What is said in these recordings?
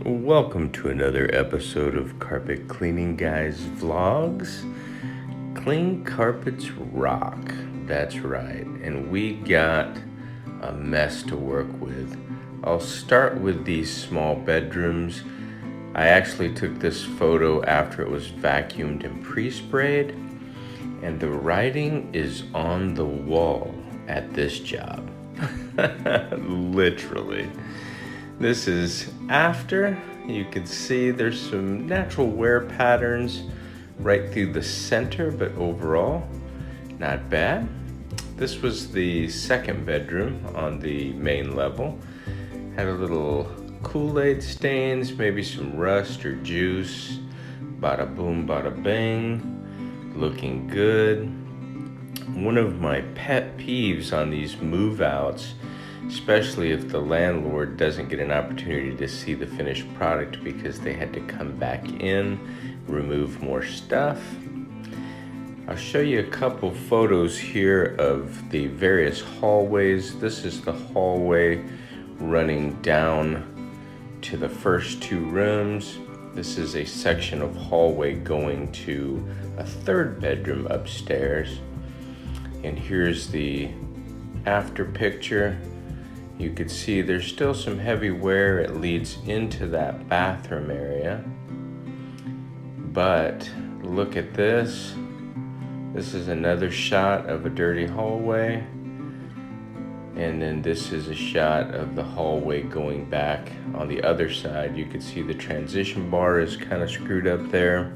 Welcome to another episode of Carpet Cleaning Guys Vlogs. Clean carpets rock, that's right, and we got a mess to work with. I'll start with these small bedrooms. I actually took this photo after it was vacuumed and pre-sprayed, and the writing is on the wall at this job. Literally. This is after. You can see there's some natural wear patterns right through the center, but overall, not bad. This was the second bedroom on the main level. Had a little Kool-Aid stains, maybe some rust or juice. Bada boom, bada bang. Looking good. One of my pet peeves on these move-outs, especially if the landlord doesn't get an opportunity to see the finished product because they had to come back in, remove more stuff. I'll show you a couple photos here of the various hallways. This is the hallway running down to the first two rooms. This is a section of hallway going to a third bedroom upstairs. And here's the after picture. You could see there's still some heavy wear. It leads into that bathroom area. But look at this. This is another shot of a dirty hallway. And then this is a shot of the hallway going back on the other side. You can see the transition bar is kind of screwed up there.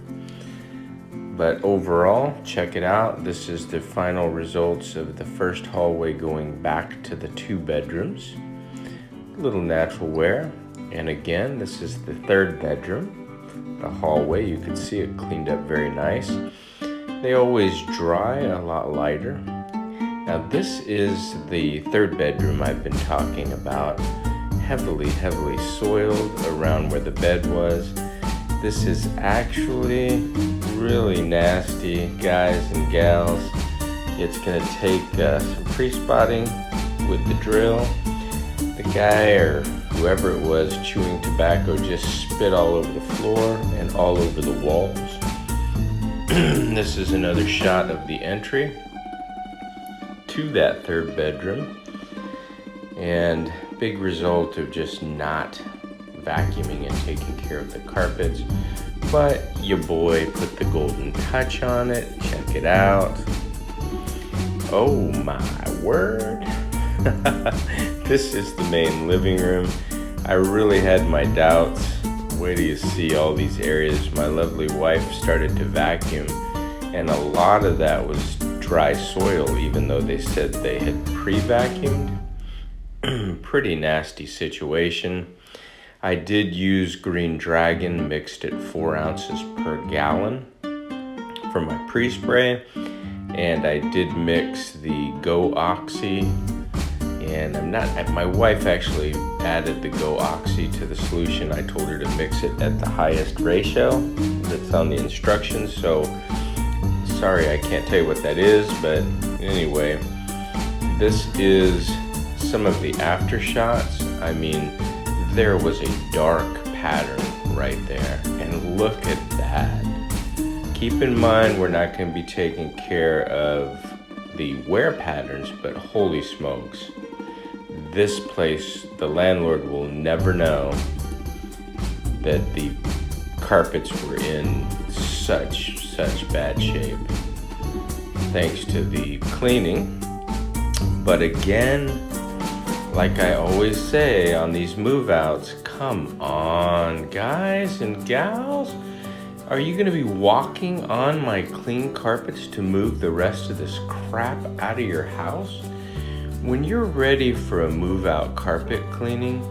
But overall, check it out. This is the final results of the first hallway going back to the two bedrooms. A little natural wear. And again, this is the third bedroom. The hallway, you can see it cleaned up very nice. They always dry a lot lighter. Now this is the third bedroom I've been talking about. Heavily soiled around where the bed was. This is actually really nasty, guys and gals. It's gonna take some pre-spotting with the drill. The guy or whoever it was chewing tobacco just spit all over the floor and all over the walls. This is another shot of the entry to that third bedroom, and big result of just not vacuuming and taking care of the carpets. But your boy put the golden touch on it. Check it out. Oh my word. This is the main living room. I really had my doubts. Wait till you see all these areas. My lovely wife started to vacuum, and a lot of that was dry soil, even though they said they had pre-vacuumed. Pretty nasty situation. I did use Green Dragon, mixed at 4 ounces per gallon for my pre-spray. And I did mix the Go Oxy. And my wife actually added the Go Oxy to the solution. I told her to mix it at the highest ratio that's on the instructions. So sorry, I can't tell you what that is, but anyway, this is some of the after shots. I mean, there was a dark pattern right there, and look at that. Keep in mind, we're not going to be taking care of the wear patterns, but holy smokes, this place, the landlord will never know that the carpets were in such bad shape thanks to the cleaning. But again, like I always say on these move-outs, come on, guys and gals. Are you gonna be walking on my clean carpets to move the rest of this crap out of your house? When you're ready for a move-out carpet cleaning,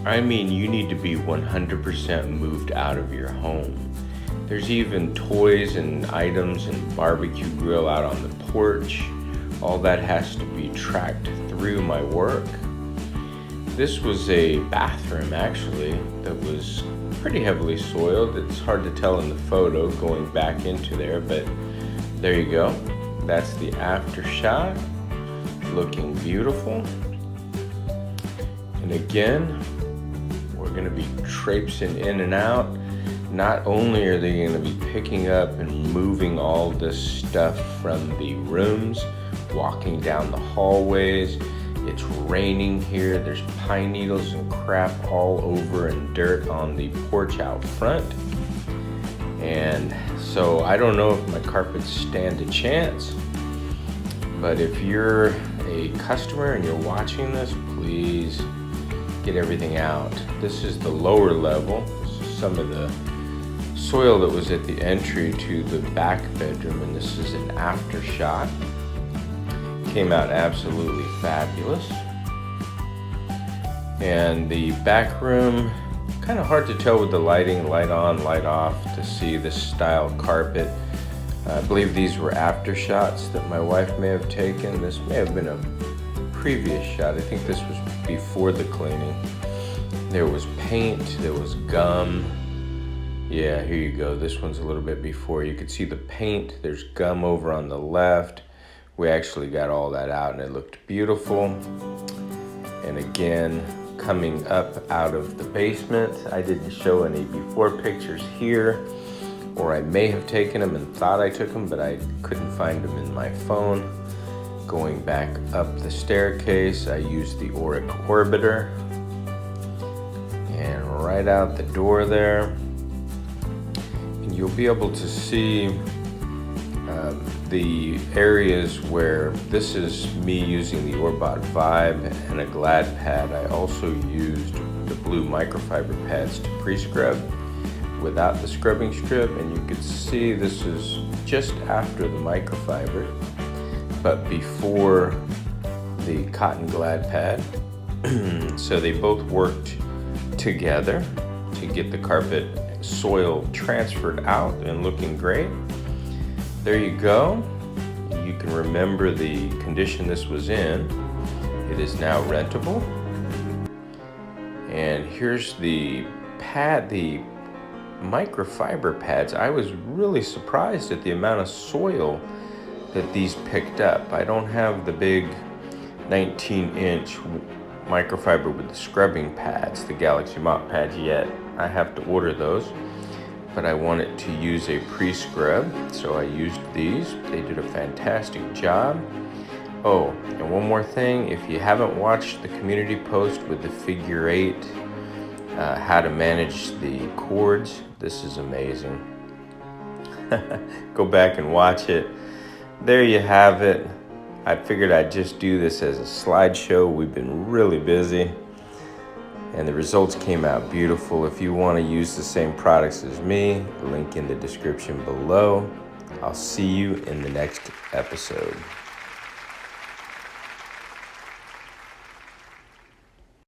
I mean, you need to be 100% moved out of your home. There's even toys and items and barbecue grill out on the porch. All that has to be tracked through my work. This was a bathroom actually that was pretty heavily soiled. It's hard to tell in the photo going back into there, but there you go. That's the after shot, looking beautiful. And again, we're going to be traipsing in and out. Not only are they going to be picking up and moving all this stuff from the rooms, walking down the hallways. It's raining here. There's pine needles and crap all over and dirt on the porch out front. And so I don't know if my carpets stand a chance, but if you're a customer and you're watching this, please get everything out. This is the lower level. This is some of the soil that was at the entry to the back bedroom, and this is an after shot. Came out absolutely fabulous. And the back room, kind of hard to tell with the lighting, light on, light off, to see this style carpet. I believe these were after shots that my wife may have taken. This may have been a previous shot. I think this was before the cleaning. There was paint, there was gum. Yeah, here you go. This one's a little bit before. You could see the paint. There's gum over on the left. We actually got all that out and it looked beautiful. And again, coming up out of the basement, I didn't show any before pictures here, or I may have taken them and thought I took them, but I couldn't find them in my phone. Going back up the staircase, I used the Auric Orbiter. And right out the door there, and you'll be able to see the areas where this is me using the Orbot Vibe and a Glad pad. I also used the blue microfiber pads to pre-scrub without the scrubbing strip, and you can see this is just after the microfiber but before the cotton Glad pad. So they both worked together to get the carpet soil transferred out and looking great. There you go. You can remember the condition this was in. It is now rentable. And here's the pad, the microfiber pads. I was really surprised at the amount of soil that these picked up. I don't have the big 19-inch microfiber with the scrubbing pads, the Galaxy Mop pads yet. I have to order those. But I wanted to use a pre-scrub, so I used these. They did a fantastic job. Oh, and one more thing, if you haven't watched the community post with the figure 8, how to manage the cords, this is amazing. Go back and watch it. There you have it. I figured I'd just do this as a slideshow. We've been really busy. And the results came out beautiful. If you want to use the same products as me, link in the description below. I'll see you in the next episode.